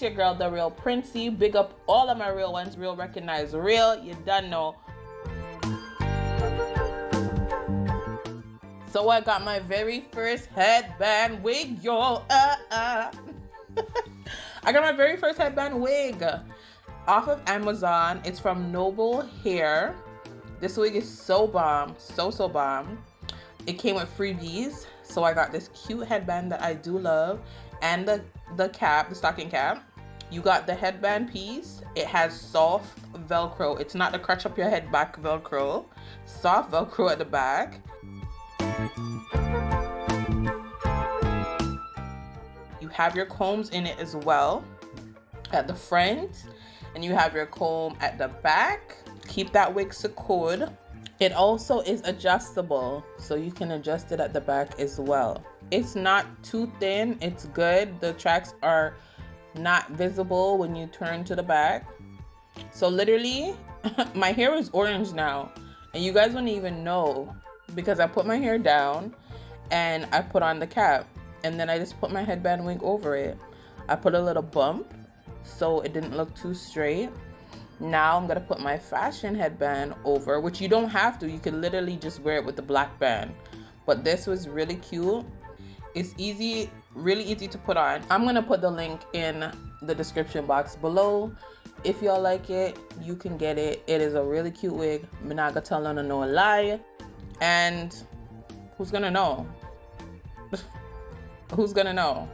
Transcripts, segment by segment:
It's your girl, the Real Princey. Big up all of my real ones. Real recognize real. You done know. So I got my very first headband wig, y'all. I got my very first headband wig off of Amazon. It's from Noble Hair. This wig is so bomb, so bomb. It came with freebies, so I got this cute headband that I do love, and the cap, the stocking cap. You got the headband piece. It has soft Velcro. It's not the crutch up your head back Velcro. Soft Velcro at the back. You have your combs in it as well at the front, and you have your comb at the back. Keep that wig secured. It also is adjustable, so you can adjust it at the back as well. It's not too thin, it's good. The tracks are not visible when you turn to the back. So literally, my hair is orange now, and you guys wouldn't even know because I put my hair down and I put on the cap, and then I just put my headband wig over it. I put a little bump so it didn't look too straight. Now I'm gonna put my fashion headband over, which you don't have to. You can literally just wear it with the black band. But this was really cute. It's easy, really easy to put on. I'm gonna put the link in the description box below. If y'all like it, you can get it. It is a really cute wig. I'm not gonna tell no lie. And who's gonna know? Who's gonna know?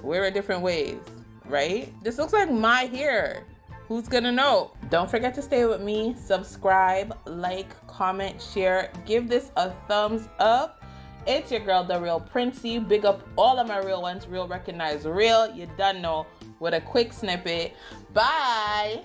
Wear it different ways, right? This looks like my hair. Who's gonna know? Don't forget to stay with me. Subscribe, like, comment, share. Give this a thumbs up. It's your girl, the Real Princey. Big up all of my real ones. Real recognize real. You done know with a quick snippet. Bye.